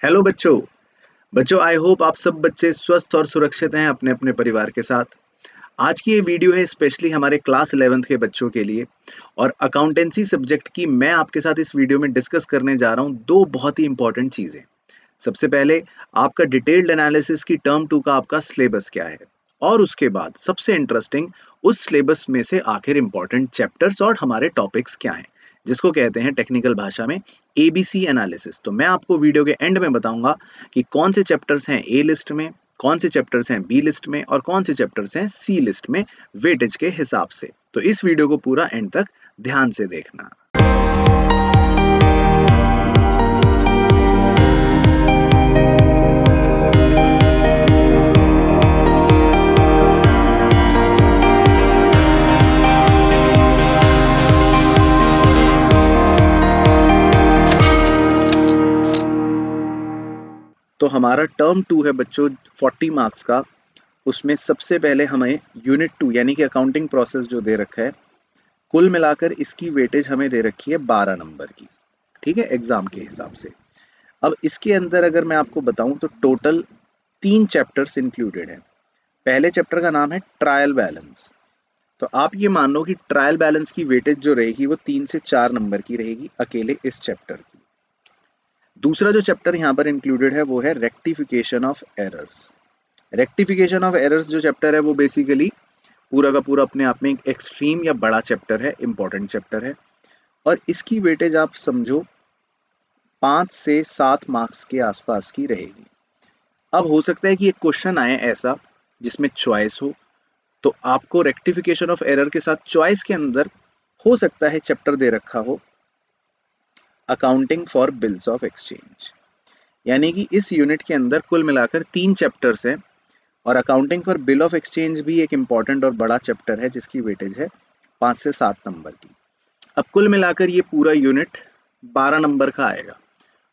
Hello बच्चों। I hope आप सब बच्चे स्वस्थ और सुरक्षित हैं अपने अपने परिवार के साथ। आज की ये वीडियो है स्पेशली हमारे क्लास 11th के बच्चों के लिए और अकाउंटेंसी सब्जेक्ट की मैं आपके साथ इस वीडियो में डिस्कस करने जा रहा हूँ दो बहुत ही इंपॉर्टेंट चीज़ें। सबसे पहले आपका डिटेल्ड एनालिसिस की टर्म 2 का आपका सिलेबस क्या है और उसके बाद सबसे इंटरेस्टिंग उस सिलेबस में से आखिर इंपॉर्टेंट चैप्टर्स और हमारे टॉपिक्स क्या हैं जिसको कहते हैं टेक्निकल भाषा में एबीसी एनालिसिस। तो मैं आपको वीडियो के एंड में बताऊंगा कि कौन से चैप्टर्स हैं ए लिस्ट में, कौन से चैप्टर्स हैं बी लिस्ट में और कौन से चैप्टर्स हैं सी लिस्ट में वेटेज के हिसाब से। तो इस वीडियो को पूरा एंड तक ध्यान से देखना। तो हमारा टर्म 2 है बच्चों 40 मार्क्स का। उसमें सबसे पहले हमें यूनिट 2 यानी कि अकाउंटिंग प्रोसेस जो दे रखा है, कुल मिलाकर इसकी वेटेज हमें दे रखी है 12 नंबर की। ठीक है, एग्जाम के हिसाब से। अब इसके अंदर अगर मैं आपको बताऊं तो टोटल 3 चैप्टर्स इंक्लूडेड हैं। पहले चैप्टर का नाम है ट्रायल बैलेंस। तो आप ये मान लो कि ट्रायल बैलेंस की वेटेज जो रहेगी वो 3 से 4 नंबर की रहेगी अकेले इस चैप्टर की। दूसरा जो चैप्टर यहाँ पर इंक्लूडेड है वो है rectification of errors. Rectification of errors जो चैप्टर है वो बेसिकली पूरा का पूरा अपने आप में एक एक्सट्रीम या बड़ा चैप्टर है, इंपॉर्टेंट चैप्टर है और इसकी वेटेज आप समझो 5 से 7 मार्क्स के आसपास की रहेगी। अब हो सकता है कि एक क्वेश्चन आए ऐसा जिसमें चॉइस हो, तो आपको रेक्टिफिकेशन ऑफ एरर के साथ चॉइस के अंदर हो सकता है चैप्टर दे रखा हो accounting for bills of exchange. यानी कि इस यूनिट के अंदर कुल मिलाकर 3 चैप्टर्स हैं और accounting for bill of exchange भी एक इंपॉर्टेंट और बड़ा चैप्टर है जिसकी वेटेज है 5 से 7 नंबर की। अब कुल मिलाकर ये पूरा यूनिट 12 नंबर का आएगा।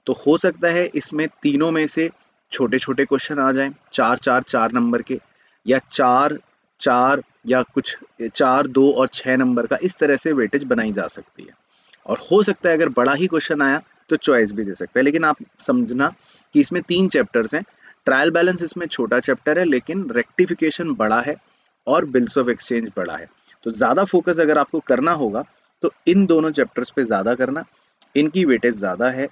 तो हो सकता है इसमें तीनों में से छोटे छोटे क्वेश्चन आ जाएं, 4 नंबर के, या 4 4 या कुछ 4 2 और 6 नंबर का। इस तरह से वेटेज बनाई जा सकती है और हो सकता है अगर बड़ा ही क्वेश्चन आया तो चॉइस भी दे सकता है। लेकिन आप समझना कि इसमें 3 चैप्टर्स हैं। ट्रायल बैलेंस इसमें छोटा चैप्टर है लेकिन रेक्टिफिकेशन बड़ा है और बिल्स ऑफ एक्सचेंज बड़ा है। तो ज़्यादा फोकस अगर आपको करना होगा तो इन दोनों चैप्टर्स पे ज़्यादा करना, इनकी वेटेज ज़्यादा है।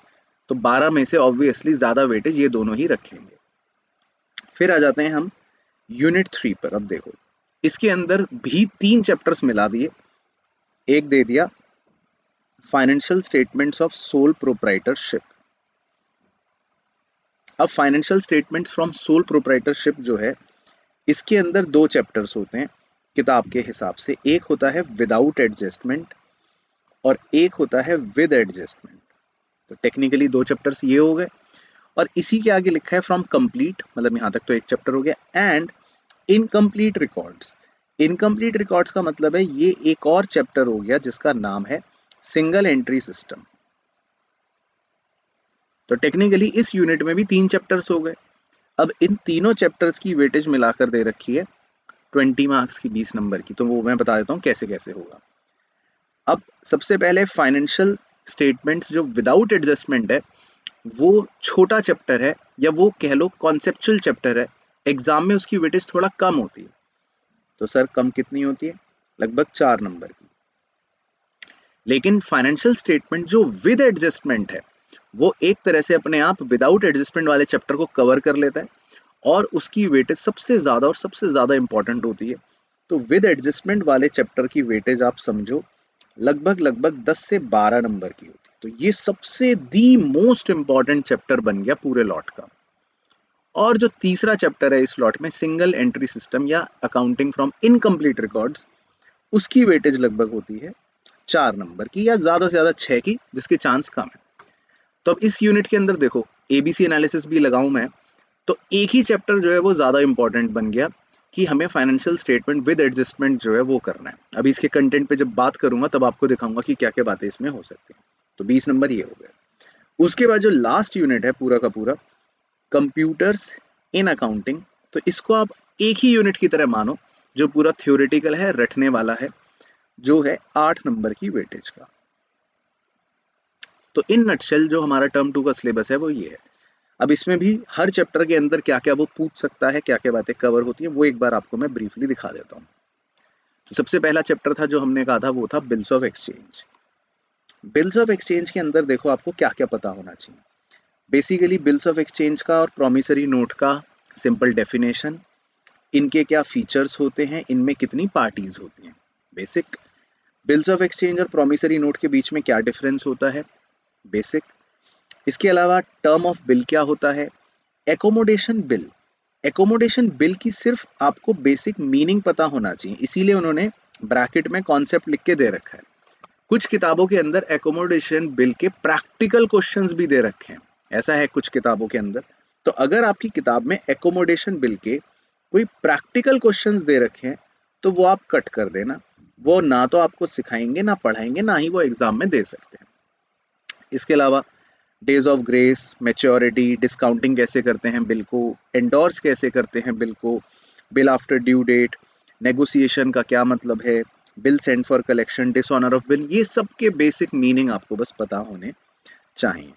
तो 12 में से ऑब्वियसली ज़्यादा वेटेज ये दोनों ही रखेंगे। फिर आ जाते हैं हम यूनिट 3 पर। अब देखो इसके अंदर भी 3 चैप्टर्स मिला दिए। एक दे दिया financial statements of sole proprietorship. अब financial statements from sole proprietorship जो है इसके अंदर 2 चैप्टर्स होते हैं किताब के हिसाब से। एक होता है विदाउट एडजस्टमेंट और एक होता है विद एडजस्टमेंट। तो टेक्निकली 2 चैप्टर्स ये हो गए और इसी के आगे लिखा है फ्रॉम कंप्लीट, मतलब यहाँ तक तो एक चैप्टर हो गया। And incomplete records. Incomplete records का मतलब है ये एक और चैप्टर हो गया जिसका नाम है सिंगल एंट्री सिस्टम। तो टेक्निकली इस यूनिट में भी 3 चैप्टर्स हो गए। अब इन तीनों चैप्टर्स की वेटेज मिलाकर दे रखी है 20 मार्क्स की, 20 नंबर की। तो वो मैं बता देता हूँ कैसे कैसे होगा। अब सबसे पहले फाइनेंशियल स्टेटमेंट्स जो विदाउट एडजस्टमेंट है वो छोटा चैप्टर है या वो कह लो कॉन्सेप्चुअल चैप्टर है। एग्जाम में उसकी वेटेज थोड़ा कम होती है। तो सर कम कितनी होती है? लगभग 4 नंबर की। लेकिन फाइनेंशियल स्टेटमेंट जो विद एडजस्टमेंट है वो एक तरह से अपने आप विदाउट एडजस्टमेंट वाले चैप्टर को कवर कर लेता है और उसकी वेटेज सबसे ज़्यादा और सबसे ज़्यादा इंपॉर्टेंट होती है। तो विद एडजस्टमेंट वाले चैप्टर की वेटेज आप समझो लगभग लगभग 10 से 12 नंबर की होती है। तो ये सबसे दी मोस्ट इंपॉर्टेंट चैप्टर बन गया पूरे लॉट का। और जो तीसरा चैप्टर है इस लॉट में सिंगल एंट्री सिस्टम या अकाउंटिंग फ्रॉम इनकम्प्लीट रिकॉर्ड्स, उसकी वेटेज लगभग होती है 4 नंबर की या ज़्यादा से ज़्यादा 6 की, जिसके चांस कम है। तो अब इस यूनिट के अंदर देखो एबीसी एनालिसिस भी लगाऊं मैं तो एक ही चैप्टर जो है वो ज़्यादा इंपॉर्टेंट बन गया कि हमें फाइनेंशियल स्टेटमेंट विद एडजस्टमेंट जो है वो करना है। अभी इसके कंटेंट पे जब बात करूंगा तब आपको दिखाऊंगा कि क्या क्या बातें इसमें हो सकती हैं। तो 20 नंबर ये हो गए। उसके बाद जो लास्ट यूनिट है पूरा का पूरा कंप्यूटर्स इन अकाउंटिंग, तो इसको आप एक ही यूनिट की तरह मानो जो पूरा थ्योरेटिकल है, रटने वाला है, जो है 8 नंबर की वेटेज का। तो इन नटशेल जो हमारा टर्म 2 का सिलेबस है वो ये है। अब इसमें भी हर चैप्टर के अंदर क्या क्या वो पूछ सकता है, क्या क्या बातें कवर होती हैं, वो एक बार आपको मैं ब्रीफली दिखा देता हूँ। तो सबसे पहला चैप्टर था जो हमने कहा था वो था bills of exchange. Bills of exchange के अंदर देखो आपको क्या क्या पता होना चाहिए। बेसिकली बिल्स ऑफ एक्सचेंज का और प्रॉमिसरी नोट का सिंपल डेफिनेशन, इनके क्या फीचर्स होते हैं, इनमें कितनी पार्टीज होती हैं, बेसिक। बिल्स ऑफ एक्सचेंज और प्रॉमिसरी नोट के बीच में क्या डिफरेंस होता है, बेसिक। इसके अलावा टर्म ऑफ बिल क्या होता है, एकोमोडेशन बिल। एकोमोडेशन बिल की सिर्फ आपको बेसिक मीनिंग पता होना चाहिए, इसीलिए उन्होंने ब्रैकेट में कॉन्सेप्ट लिख के दे रखा है। कुछ किताबों के अंदर एकोमोडेशन बिल के प्रैक्टिकल क्वेश्चंस भी दे रखे हैं, ऐसा है कुछ किताबों के अंदर। तो अगर आपकी किताब में एकोमोडेशन बिल के कोई प्रैक्टिकल क्वेश्चंस दे रखे हैं तो वो आप कट कर देना, वो ना तो आपको सिखाएंगे ना पढ़ाएंगे, ना ही वो एग्जाम में दे सकते हैं। इसके अलावा days of grace, maturity, discounting कैसे करते हैं बिल को, एंडोर्स कैसे करते हैं बिल को, bill after due date, negotiation का क्या मतलब है, bill send for collection, dishonour of bill, ये सब के बेसिक मीनिंग आपको बस पता होने चाहिए।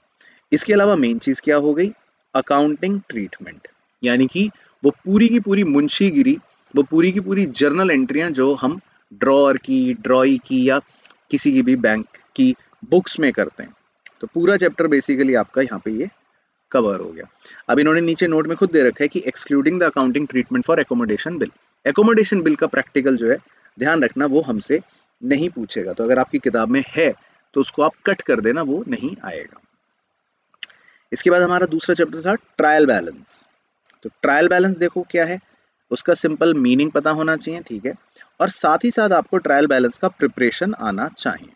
इसके अलावा मेन चीज क्या हो गई, अकाउंटिंग ट्रीटमेंट, यानी कि वो पूरी की पूरी मुंशीगिरी, वो पूरी की पूरी जर्नल एंट्रियां जो हम ड्रॉअर की, ड्रॉई की या किसी की भी बैंक की बुक्स में करते हैं। तो पूरा चैप्टर बेसिकली आपका यहाँ पे ये कवर हो गया। अब इन्होंने नीचे नोट में खुद दे रखा है कि excluding the accounting treatment for accommodation bill. Accommodation bill का प्रैक्टिकल जो है ध्यान रखना वो हमसे नहीं पूछेगा, तो अगर आपकी किताब में है तो उसको आप कट कर देना, वो नहीं आएगा। इसके बाद हमारा दूसरा चैप्टर था ट्रायल बैलेंस। तो ट्रायल बैलेंस देखो क्या है, उसका सिंपल मीनिंग पता होना चाहिए, ठीक है, और साथ ही साथ आपको ट्रायल बैलेंस का प्रिपरेशन आना चाहिए।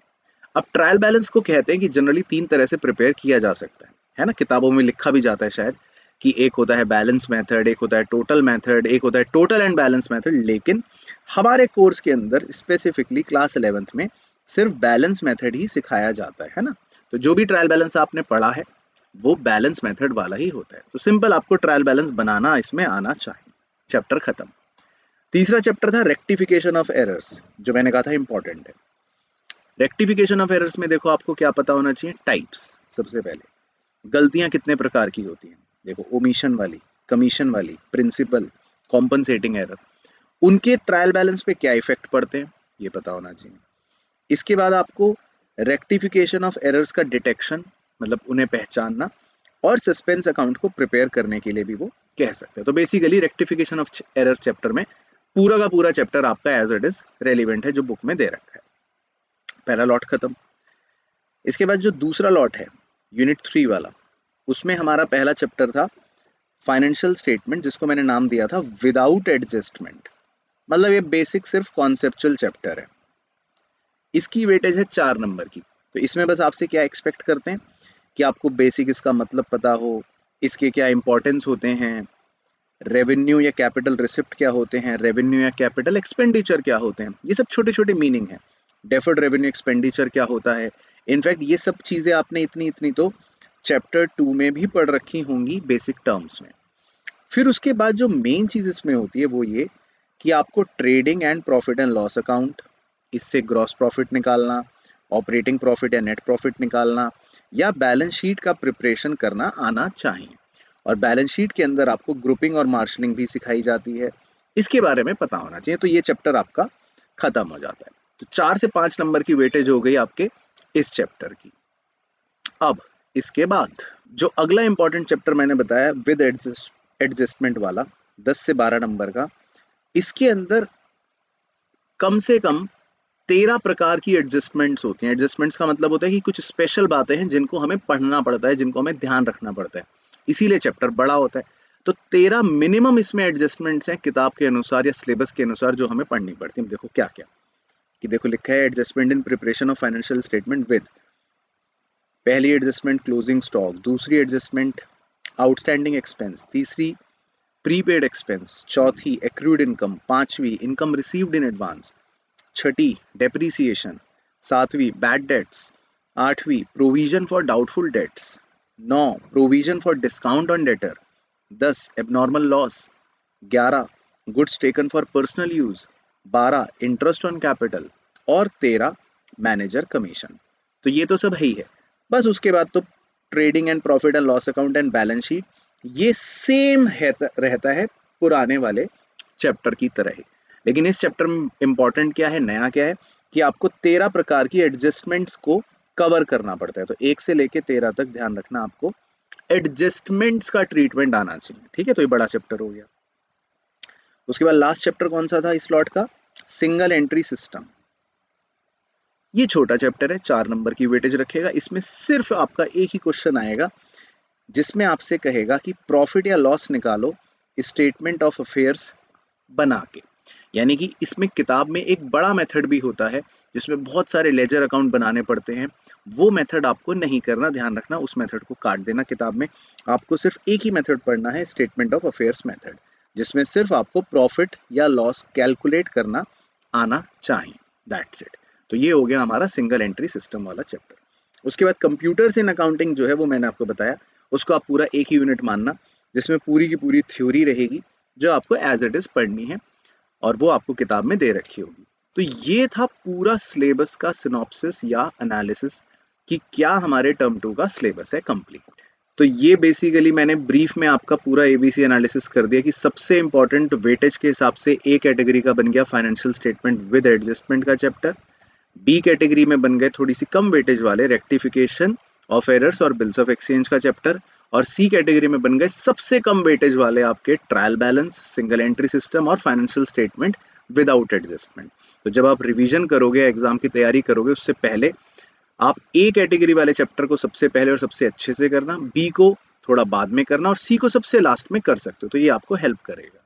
अब ट्रायल बैलेंस को कहते हैं कि जनरली 3 तरह से प्रिपेयर किया जा सकता है ना, किताबों में लिखा भी जाता है शायद कि एक होता है बैलेंस मेथड, एक होता है टोटल मेथड, एक होता है टोटल एंड बैलेंस मेथड। लेकिन हमारे कोर्स के अंदर स्पेसिफिकली क्लास 11th में सिर्फ बैलेंस मेथड ही सिखाया जाता है ना। तो जो भी ट्रायल बैलेंस आपने पढ़ा है वो बैलेंस मेथड वाला ही होता है। तो सिंपल आपको ट्रायल बैलेंस बनाना इसमें आना चाहिए। चैप्टर खत्म। तीसरा चैप्टर था रेक्टिफिकेशन ऑफ एरर्स, जो मैंने कहा था इंपॉर्टेंट है। रेक्टिफिकेशन ऑफ एरर्स में देखो आपको क्या पता होना चाहिए, टाइप्स। सबसे पहले गलतियां कितने प्रकार की होती हैं, देखो ओमिशन वाली, कमीशन वाली, प्रिंसिपल, कॉम्पनसेटिंग एरर, उनके ट्रायल बैलेंस पे क्या इफेक्ट पड़ते हैं ये पता होना चाहिए। इसके बाद आपको रेक्टिफिकेशन ऑफ एरर्स का डिटेक्शन, मतलब उन्हें पहचानना, और सस्पेंस अकाउंट को प्रिपेयर करने के लिए भी वो कह सकते हैं। तो basically rectification of errors chapter में पूरा का पूरा चैप्टर आपका एज इट इज रेलिवेंट है जो बुक में दे रखा है। पहला लॉट खत्म। इसके बाद जो दूसरा लॉट है यूनिट 3 वाला, उसमें हमारा पहला चैप्टर था फाइनेंशियल स्टेटमेंट, जिसको मैंने नाम दिया था विदाउट एडजस्टमेंट। मतलब ये बेसिक सिर्फ कॉन्सेप्चुअल चैप्टर है। इसकी वेटेज है 4 नंबर की। तो इसमें बस आपसे क्या एक्सपेक्ट करते हैं कि आपको बेसिक इसका मतलब पता हो, इसके क्या इंपॉर्टेंस होते हैं, रेवेन्यू या कैपिटल रिसिप्ट क्या होते हैं, रेवेन्यू या कैपिटल एक्सपेंडिचर क्या होते हैं, ये सब छोटे छोटे मीनिंग है। डेफर्ड रेवेन्यू एक्सपेंडिचर क्या होता है, इनफैक्ट ये सब चीज़ें आपने इतनी इतनी तो चैप्टर 2 में भी पढ़ रखी होंगी बेसिक टर्म्स में। फिर उसके बाद जो मेन चीज़ इसमें होती है वो ये कि आपको trading and profit and loss account, इससे ग्रॉस प्रॉफिट निकालना, ऑपरेटिंग प्रॉफिट या नेट प्रॉफिट निकालना, या बैलेंस शीट का प्रिपरेशन करना आना चाहिए। और बैलेंस शीट के अंदर आपको ग्रुपिंग और मार्शलिंग भी सिखाई जाती है, इसके बारे में पता होना चाहिए। तो ये चैप्टर आपका खत्म हो जाता है। तो 4 से 5 नंबर की वेटेज हो गई आपके इस चैप्टर की। अब इसके बाद जो अगला इंपॉर्टेंट चैप्टर मैंने बताया विद एडजस्टमेंट वाला, 10 से 12 नंबर का, इसके अंदर कम से कम 13 प्रकार की एडजस्टमेंट्स होती हैं। एडजस्टमेंट्स का मतलब होता है कि कुछ स्पेशल बातें हैं जिनको हमें पढ़ना पड़ता है, जिनको हमें ध्यान रखना पड़ता है, इसीलिए चैप्टर बड़ा होता है। तो 13 मिनिमम इसमें एडजस्टमेंट्स हैं किताब के अनुसार या सिलेबस के अनुसार जो हमें पढ़नी पड़ती है। देखो क्या क्या, कि देखो लिखा है adjustment in preparation of financial statement with, पहली एडजस्टमेंट क्लोजिंग स्टॉक, दूसरी एडजस्टमेंट आउटस्टैंडिंग एक्सपेंस, तीसरी प्रीपेड एक्सपेंस, चौथी एक्रूड इनकम, पांचवी income received in advance, Chhathi depreciation, सातवीं बैड डेट्स, आठवीं provision for doubtful debts, 9 provision for discount on debtor, 10 abnormal loss, 11 goods taken for personal use, 12 interest on capital, और 13 manager commission. तो ये तो सब है ही है। बस उसके बाद तो trading and profit and loss account and balance sheet, ये सेम रहता है पुराने वाले चैप्टर की तरह ही। लेकिन इस चैप्टर में इंपॉर्टेंट क्या है, नया क्या है कि आपको 13 प्रकार की एडजस्टमेंट्स को कवर करना पड़ता है। तो 1 से लेके 13 तक ध्यान रखना, आपको एडजस्टमेंट्स का ट्रीटमेंट आना चाहिए, ठीक है। तो ये बड़ा चैप्टर हो गया। उसके बाद लास्ट चैप्टर कौन सा था इस लॉट का, सिंगल एंट्री सिस्टम। ये छोटा चैप्टर है, 4 नंबर की वेटेज रखेगा। इसमें सिर्फ आपका एक ही क्वेश्चन आएगा जिसमें आपसे कहेगा कि प्रॉफिट या लॉस निकालो स्टेटमेंट ऑफ अफेयर्स बना के। यानी कि इसमें किताब में एक बड़ा मेथड भी होता है जिसमें बहुत सारे लेजर अकाउंट बनाने पड़ते हैं, वो मेथड आपको नहीं करना, ध्यान रखना, उस मेथड को काट देना किताब में। आपको सिर्फ एक ही मेथड पढ़ना है, स्टेटमेंट ऑफ अफेयर्स मेथड, जिसमें सिर्फ आपको प्रॉफिट या लॉस कैलकुलेट करना आना चाहिए, दैट्स इट। तो ये हो गया हमारा सिंगल एंट्री सिस्टम वाला चैप्टर। उसके बाद कंप्यूटर्स इन अकाउंटिंग जो है वो मैंने आपको बताया, उसको आप पूरा एक ही यूनिट मानना, जिसमें पूरी की पूरी थ्योरी रहेगी जो आपको एज इट इज पढ़नी है और वो आपको किताब में दे रखी होगी। तो ये था पूरा सिलेबस का सिनॉप्सिस या एनालिसिस कि क्या हमारे टर्म 2 का सिलेबस है कंप्लीट। तो ये बेसिकली मैंने ब्रीफ में आपका पूरा एबीसी एनालिसिस कर दिया कि सबसे इंपॉर्टेंट वेटेज के हिसाब से ए कैटेगरी का बन गया फाइनेंशियल स्टेटमेंट विद एडजस्टमेंट का चैप्टर, बी कैटेगरी में बन गए थोड़ी सी कम वेटेज वाले रेक्टिफिकेशन ऑफ एरर्स और बिल्स ऑफ एक्सचेंज का चैप्टर, और सी कैटेगरी में बन गए सबसे कम वेटेज वाले आपके trial balance, single entry system और फाइनेंशियल स्टेटमेंट विदाउट एडजस्टमेंट। तो जब आप रिवीजन करोगे, एग्जाम की तैयारी करोगे, उससे पहले आप ए कैटेगरी वाले चैप्टर को सबसे पहले और सबसे अच्छे से करना, बी को थोड़ा बाद में करना और सी को सबसे लास्ट में कर सकते हो, तो ये आपको हेल्प करेगा।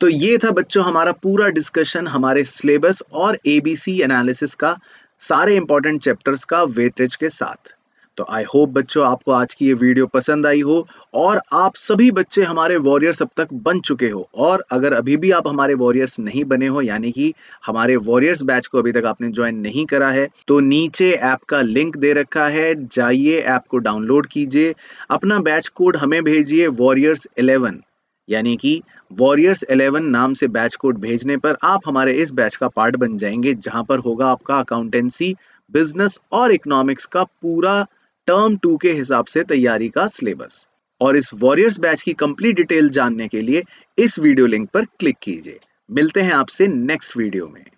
तो ये था बच्चों हमारा पूरा डिस्कशन हमारे सिलेबस और एबीसी एनालिसिस का, सारे इंपॉर्टेंट चैप्टर्स का वेटेज के साथ। तो आई होप बच्चों आपको आज की ये वीडियो पसंद आई हो और आप सभी बच्चे हमारे वॉरियर्स अब तक बन चुके हो। और अगर अभी भी आप हमारे वॉरियर्स नहीं बने हो, यानी कि हमारे वॉरियर्स बैच को अभी तक आपने ज्वाइन नहीं करा है, तो नीचे ऐप का लिंक दे रखा है, जाइए ऐप को डाउनलोड कीजिए, अपना बैच कोड हमें भेजिए वॉरियर्स 11, यानी कि वॉरियर्स 11 नाम से बैच कोड भेजने पर आप हमारे इस बैच का पार्ट बन जाएंगे, जहां पर होगा आपका अकाउंटेंसी, बिजनेस और इकोनॉमिक्स का पूरा टर्म 2 के हिसाब से तैयारी का सिलेबस। और इस वॉरियर्स बैच की कंप्लीट डिटेल जानने के लिए इस वीडियो लिंक पर क्लिक कीजिए। मिलते हैं आपसे नेक्स्ट वीडियो में।